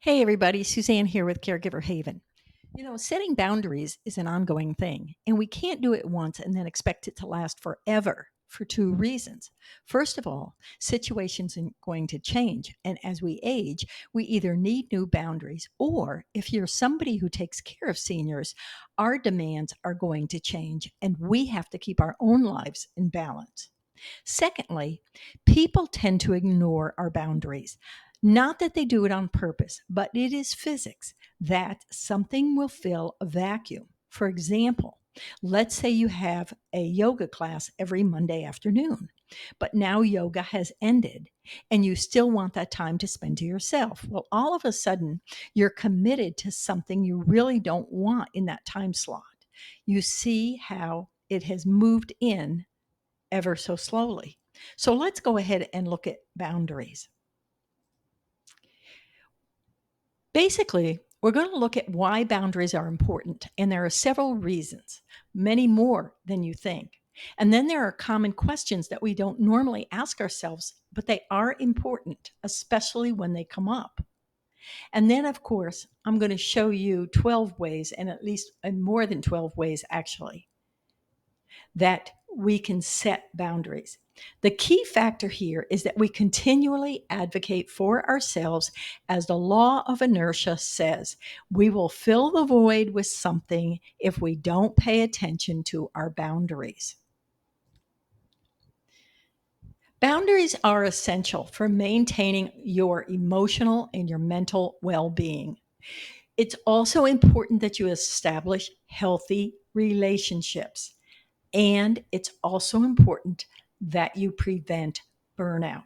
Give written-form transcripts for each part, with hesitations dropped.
Hey, everybody. Suzanne here with Caregiver Haven. Setting boundaries is an ongoing thing, and we can't do it once and then expect it to last forever for two reasons. First of all, situations are going to change, and as we age, we either need new boundaries, or if you're somebody who takes care of seniors, our demands are going to change, and we have to keep our own lives in balance. Secondly, people tend to ignore our boundaries. Not that they do it on purpose, but it is physics that something will fill a vacuum. For example, let's say you have a yoga class every Monday afternoon, but now yoga has ended and you still want that time to spend to yourself. Well, all of a sudden, you're committed to something you really don't want in that time slot. You see how it has moved in ever so slowly. So let's go ahead and look at boundaries. Basically, we're going to look at why boundaries are important, and there are several reasons, many more than you think. And then there are common questions that we don't normally ask ourselves, but they are important, especially when they come up. And then, of course, I'm going to show you 12 ways, and at least and more than 12 ways actually, that we can set boundaries. The key factor here is that we continually advocate for ourselves, as the law of inertia says. We will fill the void with something if we don't pay attention to our boundaries. Boundaries are essential for maintaining your emotional and your mental well being. It's also important that you establish healthy relationships. And it's also important that you prevent burnout.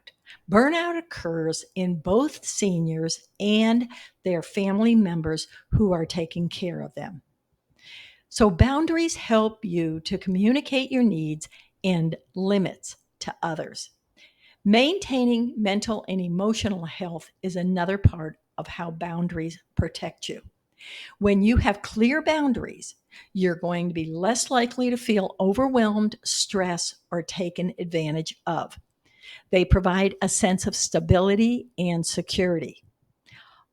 Burnout occurs in both seniors and their family members who are taking care of them. So, boundaries help you to communicate your needs and limits to others. Maintaining mental and emotional health is another part of how boundaries protect you. When you have clear boundaries, you're going to be less likely to feel overwhelmed, stressed, or taken advantage of. They provide a sense of stability and security.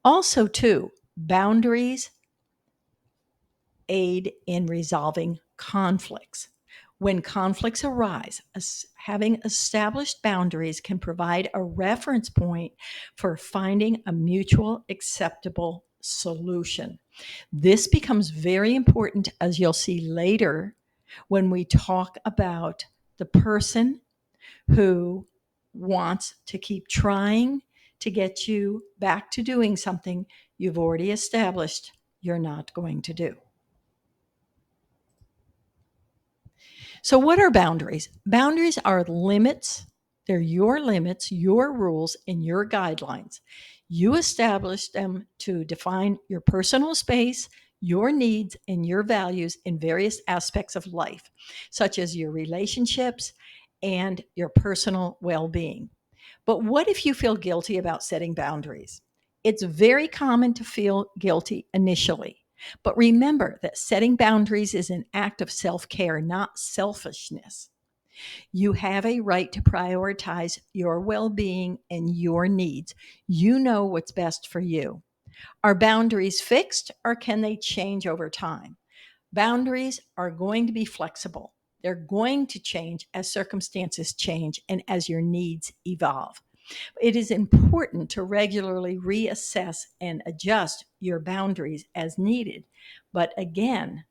Also, too, boundaries aid in resolving conflicts. When conflicts arise, having established boundaries can provide a reference point for finding a mutual acceptable solution. This becomes very important, as you'll see later, when we talk about the person who wants to keep trying to get you back to doing something you've already established you're not going to do. So, what are boundaries? Boundaries are limits. They're your limits, your rules, and your guidelines. You establish them to define your personal space, your needs, and your values in various aspects of life, such as your relationships and your personal well being. But what if you feel guilty about setting boundaries? It's very common to feel guilty initially. But remember that setting boundaries is an act of self care, not selfishness. You have a right to prioritize your well being and your needs. You know what's best for you. Are boundaries fixed, or can they change over time? Boundaries are going to be flexible. They're going to change as circumstances change and as your needs evolve. It is important to regularly reassess and adjust your boundaries as needed. But again,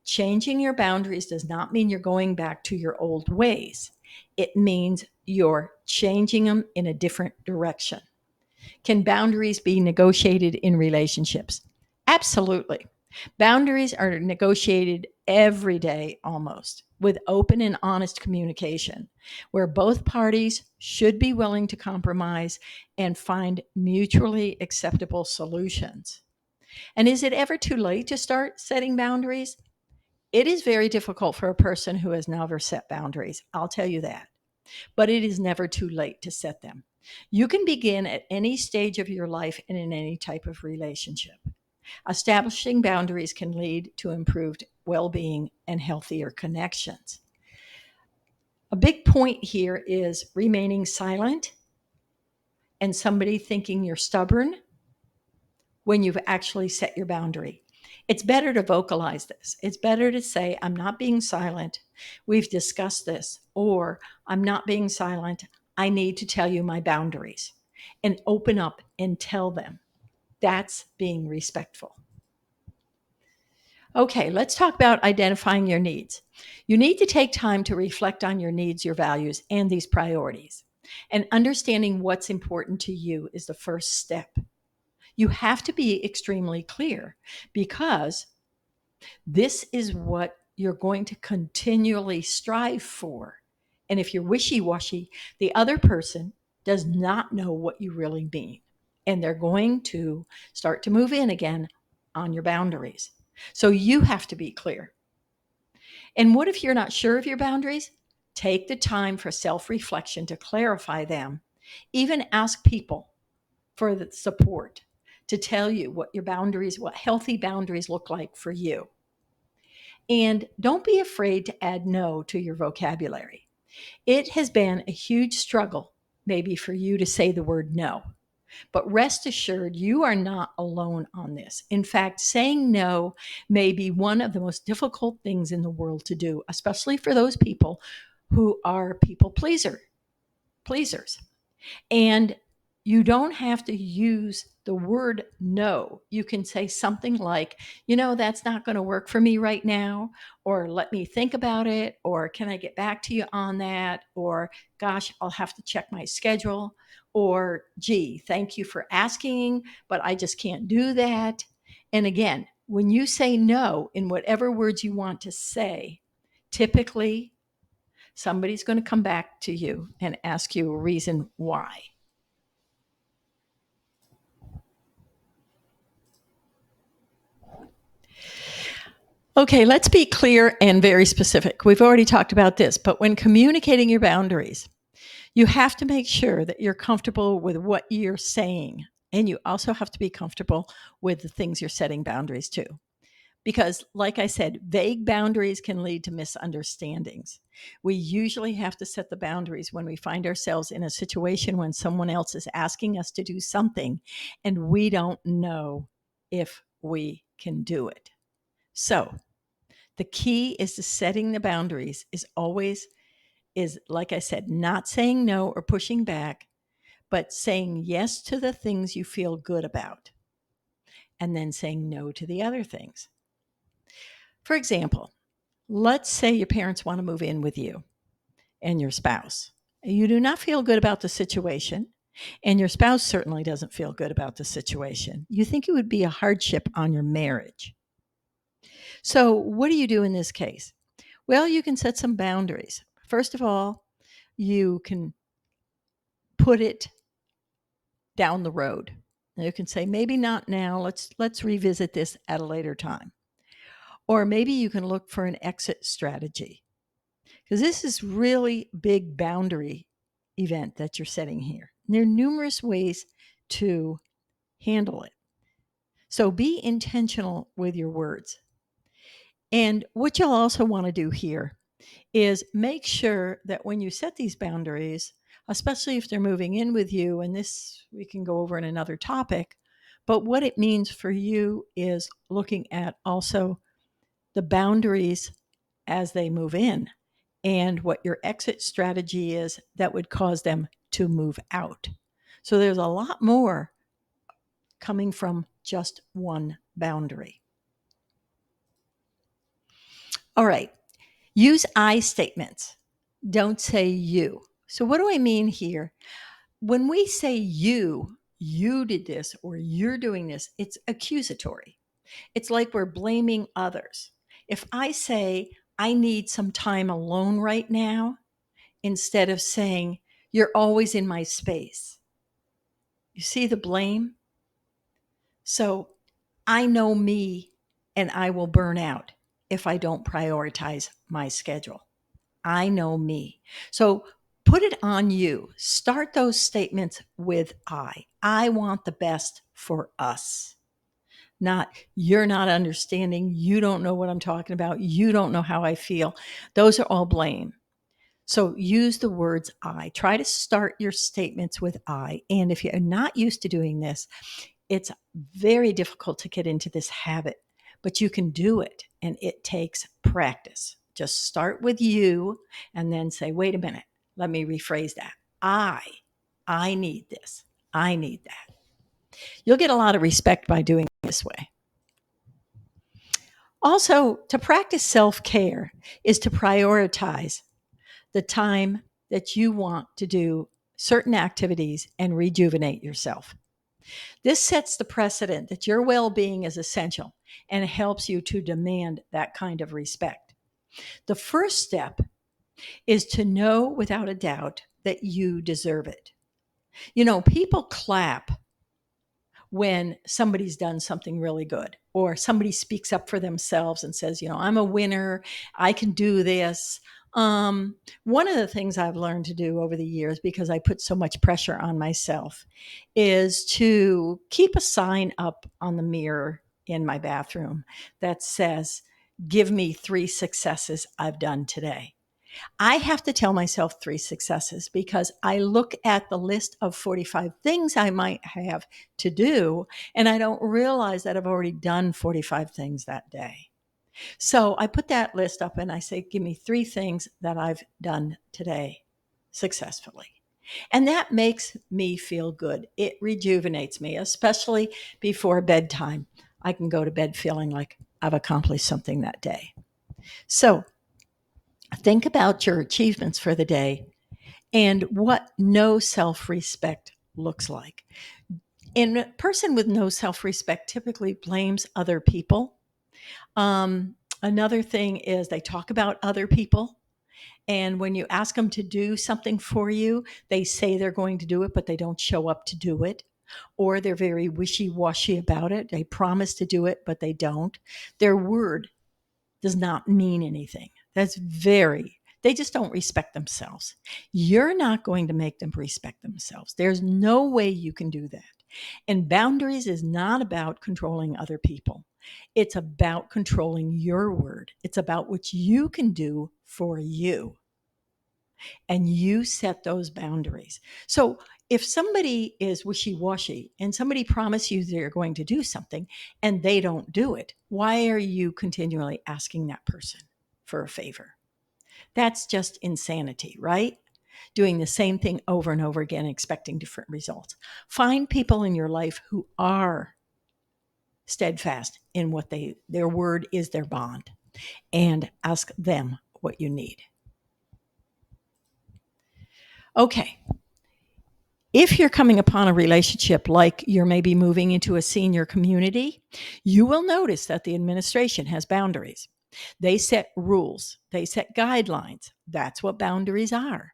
changing your boundaries does not mean you're going back to your old ways. It means you're changing them in a different direction. Can boundaries be negotiated in relationships? Absolutely. Boundaries are negotiated every day almost with open and honest communication, where both parties should be willing to compromise and find mutually acceptable solutions. And is it ever too late to start setting boundaries? It is very difficult for a person who has never set boundaries. I'll tell you that. But it is never too late to set them. You can begin at any stage of your life and in any type of relationship. Establishing boundaries can lead to improved well being and healthier connections. A big point here is remaining silent and somebody thinking you're stubborn when you've actually set your boundary. It's better to vocalize this. It's better to say, I'm not being silent. We've discussed this. Or I'm not being silent. I need to tell you my boundaries, and open up and tell them. That's being respectful. Okay, let's talk about identifying your needs. You need to take time to reflect on your needs, your values, and these priorities. And understanding what's important to you is the first step. You have to be extremely clear, because this is what you're going to continually strive for. And if you're wishy washy, the other person does not know what you really mean. And they're going to start to move in again on your boundaries. So you have to be clear. And what if you're not sure of your boundaries? Take the time for self reflection to clarify them. Even ask people for the support to tell you what your boundaries, what healthy boundaries look like for you. And don't be afraid to add no to your vocabulary. It has been a huge struggle, maybe, for you to say the word no. But rest assured, you are not alone on this. In fact, saying no may be one of the most difficult things in the world to do, especially for those people who are pleasers. And you don't have to use the word no. You can say something like, that's not going to work for me right now, or let me think about it, or can I get back to you on that, or gosh, I'll have to check my schedule, or gee, thank you for asking, but I just can't do that. And again, when you say no in whatever words you want to say, typically somebody's going to come back to you and ask you a reason why. Okay, let's be clear and very specific. We've already talked about this, but when communicating your boundaries, you have to make sure that you're comfortable with what you're saying. And you also have to be comfortable with the things you're setting boundaries to. Because, like I said, vague boundaries can lead to misunderstandings. We usually have to set the boundaries when we find ourselves in a situation when someone else is asking us to do something and we don't know if we can do it. So, the key is to setting the boundaries is, like I said, not saying no or pushing back, but saying yes to the things you feel good about, and then saying no to the other things. For example, let's say your parents want to move in with you and your spouse. You do not feel good about the situation, and your spouse certainly doesn't feel good about the situation. You think it would be a hardship on your marriage. So, what do you do in this case? Well, you can set some boundaries. First of all, you can put it down the road. You can say, maybe not now. Let's revisit this at a later time. Or maybe you can look for an exit strategy, because this is really big boundary event that you're setting here. And there are numerous ways to handle it. So be intentional with your words. And what you'll also want to do here is make sure that when you set these boundaries, especially if they're moving in with you, and this we can go over in another topic, but what it means for you is looking at also the boundaries as they move in and what your exit strategy is that would cause them to move out. So there's a lot more coming from just one boundary. All right. Use I statements. Don't say you. So what do I mean here? When we say you did this or you're doing this, it's accusatory. It's like we're blaming others. If I say, I need some time alone right now, instead of saying, you're always in my space. You see the blame? So I know me, and I will burn out if I don't prioritize my schedule. I know me. So put it on you. Start those statements with I. I want the best for us. Not, you're not understanding. You don't know what I'm talking about. You don't know how I feel. Those are all blame. So use the words I. Try to start your statements with I. And if you're not used to doing this, It's very difficult to get into this habit, but you can do it, and it takes practice. Just start with you and then say, wait a minute, let me rephrase that. I need this. I need that. You'll get a lot of respect by doing it this way. Also, to practice self care is to prioritize the time that you want to do certain activities and rejuvenate yourself. This sets the precedent that your well being is essential and helps you to demand that kind of respect. The first step is to know without a doubt that you deserve it. People clap when somebody's done something really good or somebody speaks up for themselves and says, I'm a winner, I can do this. One of the things I've learned to do over the years, because I put so much pressure on myself, is to keep a sign up on the mirror in my bathroom that says, give me 3 successes I've done today. I have to tell myself 3 successes because I look at the list of 45 things I might have to do, and I don't realize that I've already done 45 things that day. So I put that list up and I say, give me 3 things that I've done today successfully. And that makes me feel good. It rejuvenates me, especially before bedtime. I can go to bed feeling like I've accomplished something that day. So think about your achievements for the day and what no self-respect looks like. And a person with no self-respect typically blames other people. Another thing is they talk about other people. And when you ask them to do something for you, they say they're going to do it, but they don't show up to do it. Or they're very wishy-washy about it. They promise to do it, but they don't. Their word does not mean anything. They just don't respect themselves. You're not going to make them respect themselves. There's no way you can do that. And boundaries is not about controlling other people. It's about controlling your word. It's about what you can do for you. And you set those boundaries. So if somebody is wishy-washy and somebody promises you they're going to do something and they don't do it, why are you continually asking that person for a favor? That's just insanity, right? Doing the same thing over and over again, expecting different results. Find people in your life who are steadfast in what their word is their bond, and ask them what you need. Okay. If you're coming upon a relationship like you're maybe moving into a senior community, you will notice that the administration has boundaries. They set rules, they set guidelines. That's what boundaries are.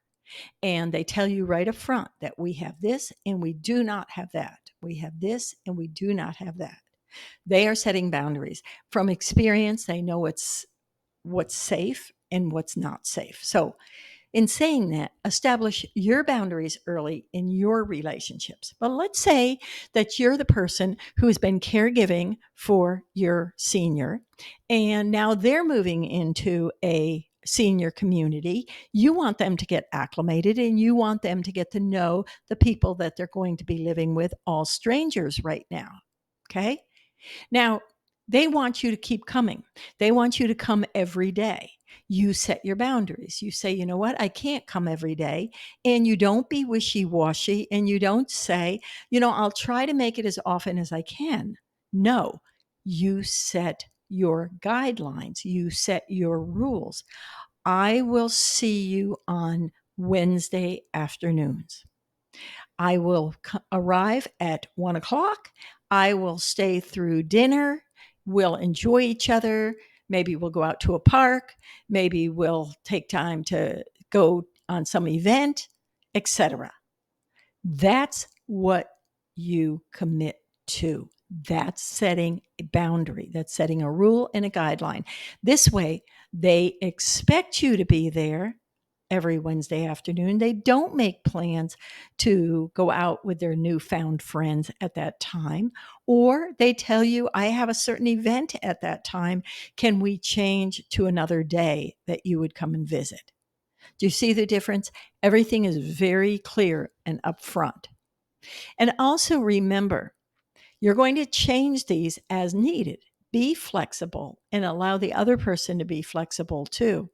And they tell you right up front that we have this and we do not have that. We have this and we do not have that. They are setting boundaries. From experience, they know what's safe and what's not safe. So in saying that, establish your boundaries early in your relationships. But let's say that you're the person who has been caregiving for your senior, and now they're moving into a senior community. You want them to get acclimated and you want them to get to know the people that they're going to be living with, all strangers right now. Okay? Now, they want you to keep coming. They want you to come every day. You set your boundaries. You say, you know what, I can't come every day. And you don't be wishy washy and you don't say, I'll try to make it as often as I can. No, you set your guidelines, you set your rules. I will see you on Wednesday afternoons. I will arrive at 1 o'clock. I will stay through dinner. We'll enjoy each other. Maybe we'll go out to a park. Maybe we'll take time to go on some event, etc. That's what you commit to. That's setting a boundary. That's setting a rule and a guideline. This way, they expect you to be there every Wednesday afternoon. They don't make plans to go out with their newfound friends at that time, or they tell you, I have a certain event at that time. Can we change to another day that you would come and visit? Do you see the difference? Everything is very clear and upfront. And also remember, You're going to change these as needed. Be flexible and allow the other person to be flexible too.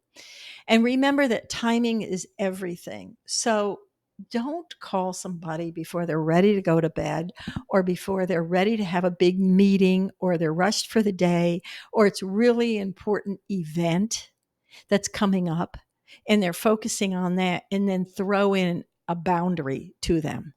And remember that timing is everything. So don't call somebody before they're ready to go to bed or before they're ready to have a big meeting or they're rushed for the day or it's really important event that's coming up and they're focusing on that and then throw in a boundary to them.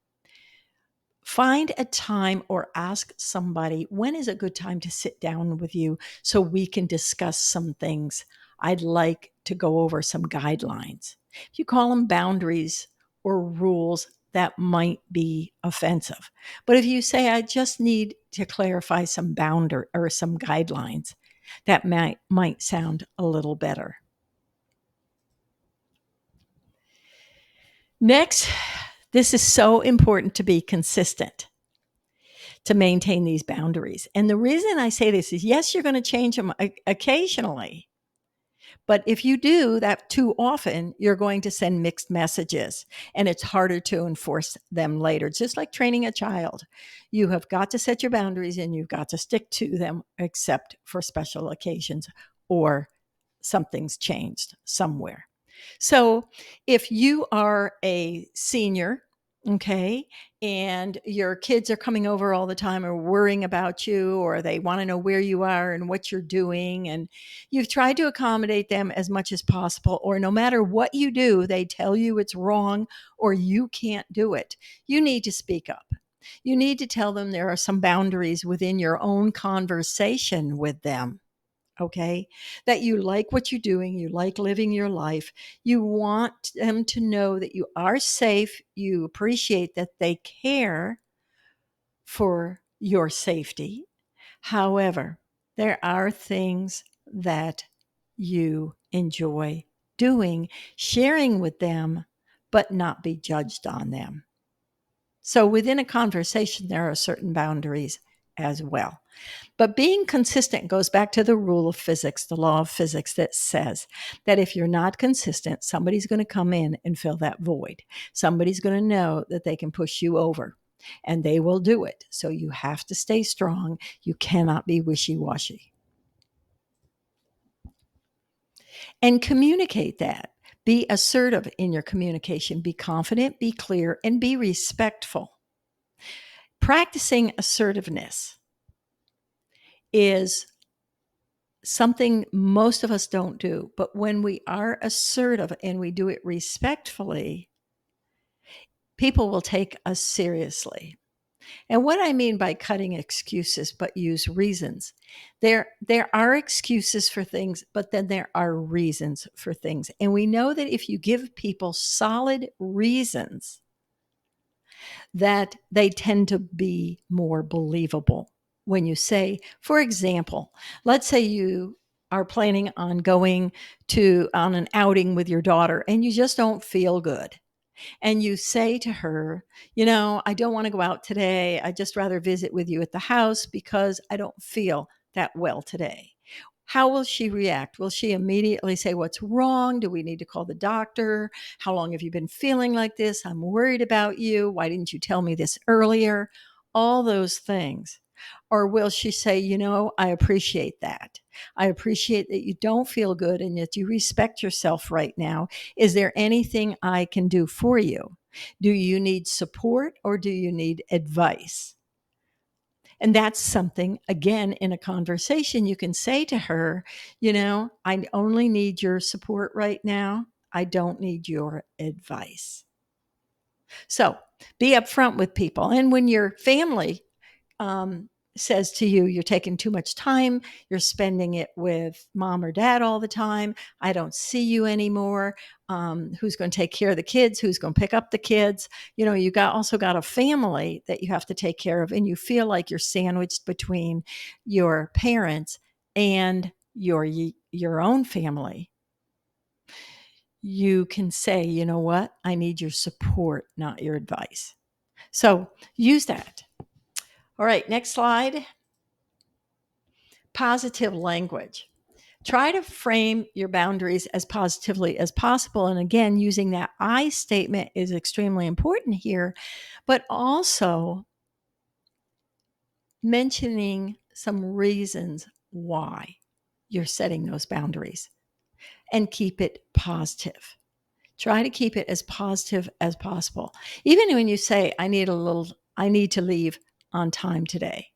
Find a time or ask somebody, when is a good time to sit down with you so we can discuss some things? I'd like to go over some guidelines. If you call them boundaries or rules, that might be offensive. But if you say, I just need to clarify some boundary or some guidelines, that might sound a little better. Next, this is so important to be consistent to maintain these boundaries. And the reason I say this is yes, you're going to change them occasionally. But if you do that too often, you're going to send mixed messages and it's harder to enforce them later. It's just like training a child. You have got to set your boundaries and you've got to stick to them, except for special occasions or something's changed somewhere. So if you are a senior, okay, and your kids are coming over all the time or worrying about you, or they want to know where you are and what you're doing, and you've tried to accommodate them as much as possible, or no matter what you do, they tell you it's wrong or you can't do it, you need to speak up. You need to tell them there are some boundaries within your own conversation with them. Okay, that you like what you're doing, you like living your life, you want them to know that you are safe, you appreciate that they care for your safety. However, there are things that you enjoy doing, sharing with them, but not be judged on them. So within a conversation, there are certain boundaries as well. But being consistent goes back to the rule of physics, the law of physics that says that if you're not consistent, somebody's going to come in and fill that void. Somebody's going to know that they can push you over and they will do it. So you have to stay strong. You cannot be wishy-washy. And communicate that. Be assertive in your communication. Be confident, be clear, and be respectful. Practicing assertiveness is something most of us don't do. But when we are assertive and we do it respectfully, people will take us seriously. And what I mean by cutting excuses, but use reasons. There are excuses for things, but then there are reasons for things. And we know that if you give people solid reasons, that they tend to be more believable. When you say, for example, let's say you are planning on going on an outing with your daughter and you just don't feel good. And you say to her, I don't want to go out today. I'd just rather visit with you at the house because I don't feel that well today. How will she react? Will she immediately say, what's wrong? Do we need to call the doctor? How long have you been feeling like this? I'm worried about you. Why didn't you tell me this earlier? All those things. Or will she say, I appreciate that. I appreciate that you don't feel good and that you respect yourself right now. Is there anything I can do for you? Do you need support or do you need advice? And that's something, again, in a conversation, you can say to her, I only need your support right now. I don't need your advice. So be upfront with people. And when your family says to you, you're taking too much time, you're spending it with mom or dad all the time, I don't see you anymore, who's going to take care of the kids, who's going to pick up the kids, you also got a family that you have to take care of, and you feel like you're sandwiched between your parents and your own family. You can say, you know what, I need your support, not your advice. So use that. All right, next slide. Positive language. Try to frame your boundaries as positively as possible. And again, using that I statement is extremely important here, but also mentioning some reasons why you're setting those boundaries, and keep it positive. Try to keep it as positive as possible. Even when you say, I need to leave on time today.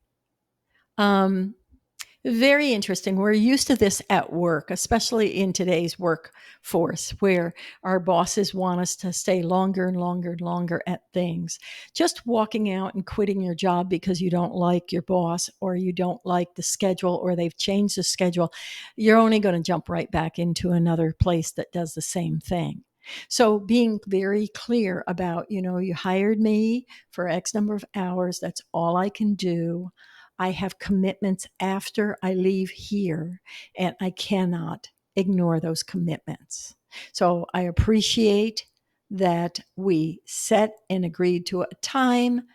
Very interesting. We're used to this at work, especially in today's workforce, where our bosses want us to stay longer and longer and longer at things. Just walking out and quitting your job because you don't like your boss, or you don't like the schedule, or they've changed the schedule, you're only going to jump right back into another place that does the same thing. So being very clear about, you hired me for X number of hours. That's all I can do. I have commitments after I leave here, and I cannot ignore those commitments. So I appreciate that we set and agreed to a time,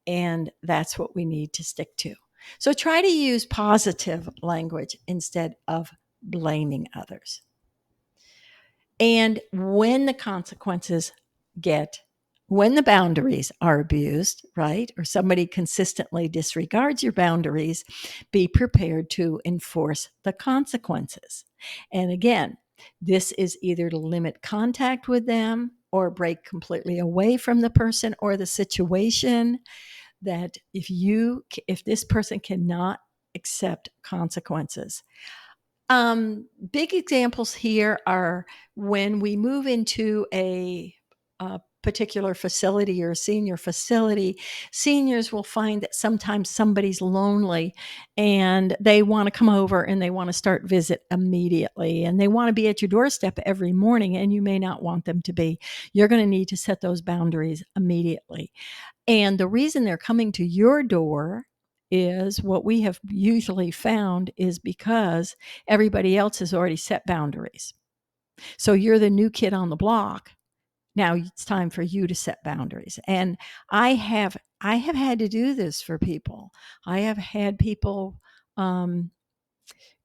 and that's what we need to stick to. So try to use positive language instead of blaming others. And when the boundaries are abused, right, or somebody consistently disregards your boundaries, be prepared to enforce the consequences. And again, this is either to limit contact with them or break completely away from the person or the situation. That if this person cannot accept consequences, big examples here are when we move into a particular facility or a senior facility. Seniors will find that sometimes somebody's lonely and they want to come over and they want to start visit immediately, and they want to be at your doorstep every morning, and you may not want them to be. You're going to need to set those boundaries immediately. And the reason they're coming to your door is what we have usually found is because everybody else has already set boundaries. So you're the new kid on the block. Now it's time for you to set boundaries. And I have had to do this for people. I have had people come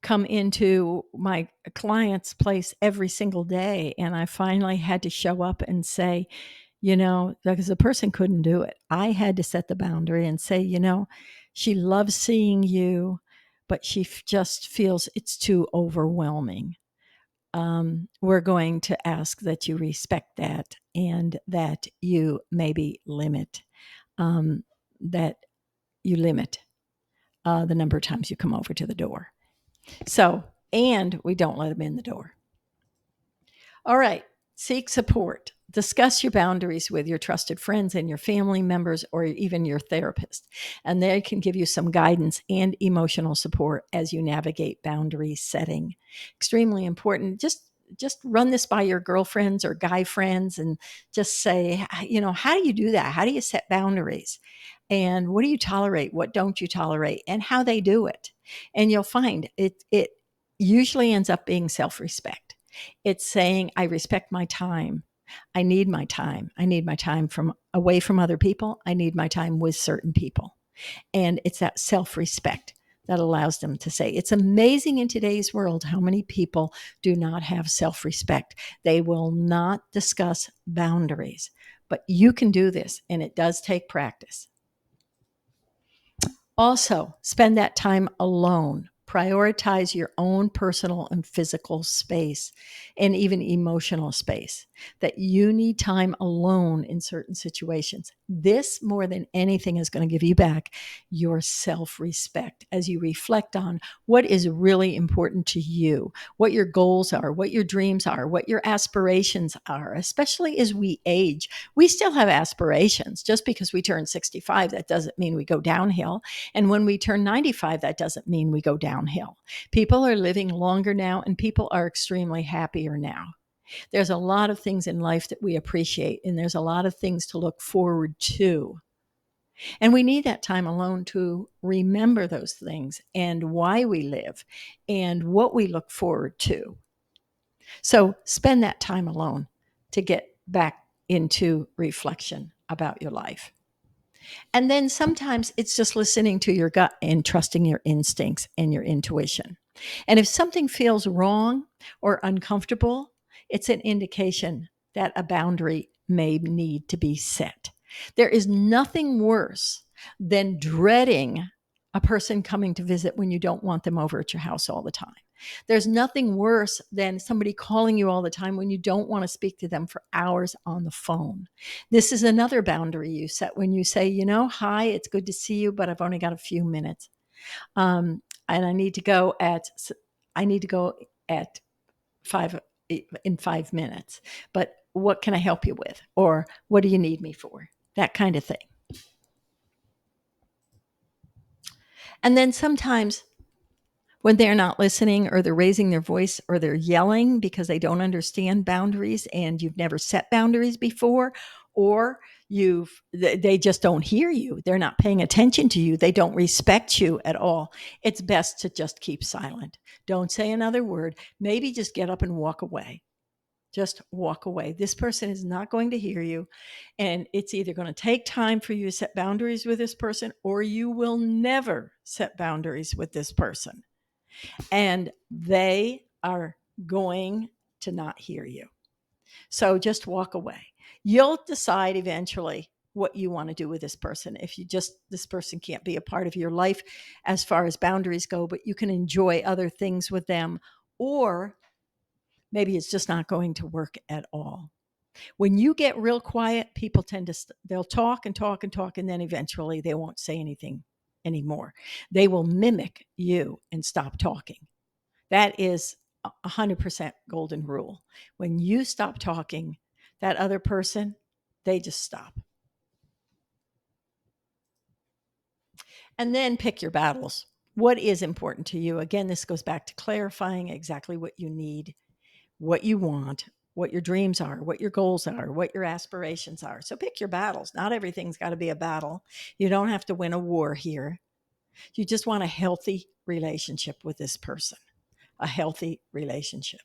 into my client's place every single day, and I finally had to show up and say, because the person couldn't do it. I had to set the boundary and say, she loves seeing you, but she just feels it's too overwhelming. We're going to ask that you respect that, and that you maybe limit that you limit the number of times you come over to the door. So, and we don't let them in the door. All right. Seek support. Discuss your boundaries with your trusted friends and your family members, or even your therapist, and they can give you some guidance and emotional support as you navigate boundary setting. Extremely important. Just run this by your girlfriends or guy friends and just say, how do you do that? How do you set boundaries? And what do you tolerate? What don't you tolerate? And how they do it. And you'll find it usually ends up being self-respect. It's saying, I respect my time. I need my time. I need my time from away from other people. I need my time with certain people. And it's that self-respect that allows them to say. It's amazing in today's world how many people do not have self-respect. They will not discuss boundaries. But you can do this, and it does take practice. Also, spend that time alone. Prioritize your own personal and physical space, and even emotional space. That you need time alone in certain situations. This, more than anything, is going to give you back your self-respect as you reflect on what is really important to you, what your goals are, what your dreams are, what your aspirations are. Especially as we age, we still have aspirations. Just because we turn 65, that doesn't mean we go downhill. And when we turn 95, that doesn't mean we go downhill. People are living longer now, and people are extremely happier now. There's a lot of things in life that we appreciate, and there's a lot of things to look forward to. And we need that time alone to remember those things and why we live and what we look forward to. So spend that time alone to get back into reflection about your life. And then sometimes it's just listening to your gut and trusting your instincts and your intuition. And if something feels wrong or uncomfortable, it's an indication that a boundary may need to be set. There is nothing worse than dreading a person coming to visit when you don't want them over at your house all the time. There's nothing worse than somebody calling you all the time when you don't want to speak to them for hours on the phone. This is another boundary you set when you say, hi, it's good to see you, but I've only got a few minutes. And I need to go at 5 minutes. But what can I help you with? Or what do you need me for? That kind of thing. And then sometimes when they're not listening or they're raising their voice or they're yelling because they don't understand boundaries and you've never set boundaries before, or they just don't hear you, they're not paying attention to you, they don't respect you at all, it's best to just keep silent. Don't say another word. Maybe just get up and walk away. Just walk away. This person is not going to hear you. And it's either going to take time for you to set boundaries with this person, or you will never set boundaries with this person. And they are going to not hear you. So just walk away. You'll decide eventually what you want to do with this person. If this person can't be a part of your life as far as boundaries go, but you can enjoy other things with them, or maybe it's just not going to work at all. When you get real quiet, people tend to, they'll talk and talk and talk, and then eventually they won't say anything anymore. They will mimic you and stop talking. That is 100% golden rule. When you stop talking, that other person, they just stop. And then pick your battles. What is important to you? Again, this goes back to clarifying exactly what you need, what you want, what your dreams are, what your goals are, what your aspirations are. So pick your battles. Not everything's got to be a battle. You don't have to win a war here. You just want a healthy relationship with this person, a healthy relationship.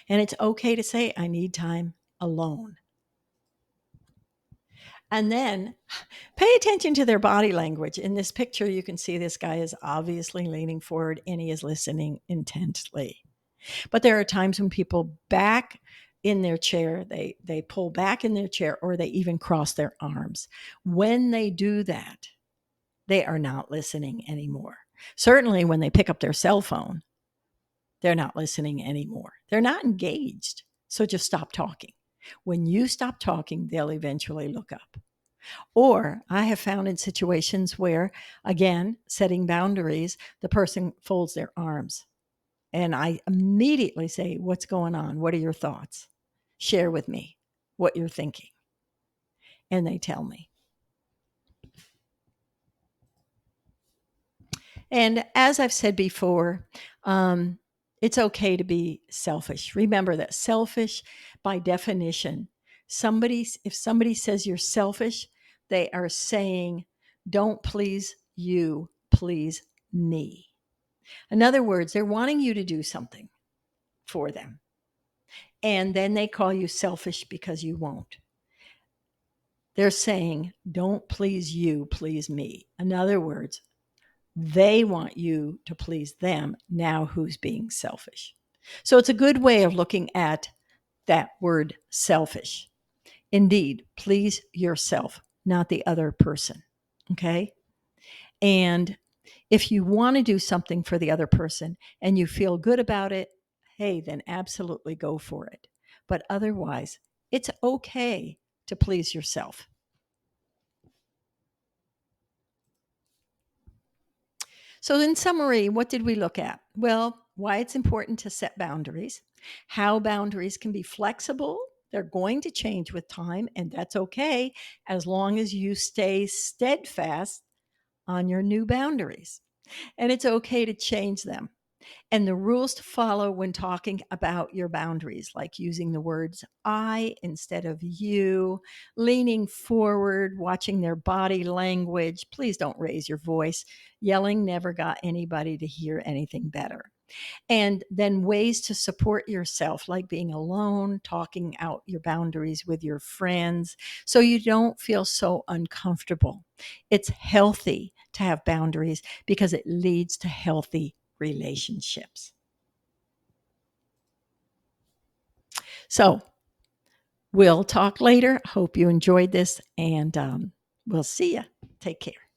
And it's okay to say, I need time alone. And then pay attention to their body language. In this picture, you can see this guy is obviously leaning forward and he is listening intently. But there are times when people back in their chair, they pull back in their chair, or they even cross their arms. When they do that, they are not listening anymore. Certainly when they pick up their cell phone, they're not listening anymore. They're not engaged. So just stop talking. When you stop talking, they'll eventually look up. Or I have found in situations where, again, setting boundaries, the person folds their arms. And I immediately say, what's going on? What are your thoughts? Share with me what you're thinking. And they tell me. And as I've said before, it's okay to be selfish. Remember that selfish, by definition, if somebody says you're selfish, they are saying, don't please you, please me. In other words, they're wanting you to do something for them. And then they call you selfish because you won't. They're saying, don't please you, please me. In other words, they want you to please them. Now who's being selfish? So it's a good way of looking at that word selfish. Indeed, please yourself, not the other person. Okay? And if you want to do something for the other person and you feel good about it, hey, then absolutely go for it. But otherwise, it's okay to please yourself. So, in summary, what did we look at? Well, why it's important to set boundaries, how boundaries can be flexible. They're going to change with time, and that's okay as long as you stay steadfast on your new boundaries. And it's okay to change them. And the rules to follow when talking about your boundaries, like using the words I instead of you, leaning forward, watching their body language. Please don't raise your voice. Yelling never got anybody to hear anything better. And then ways to support yourself, like being alone, talking out your boundaries with your friends, so you don't feel so uncomfortable. It's healthy to have boundaries because it leads to healthy relationships. So we'll talk later. Hope you enjoyed this, and we'll see you. Take care.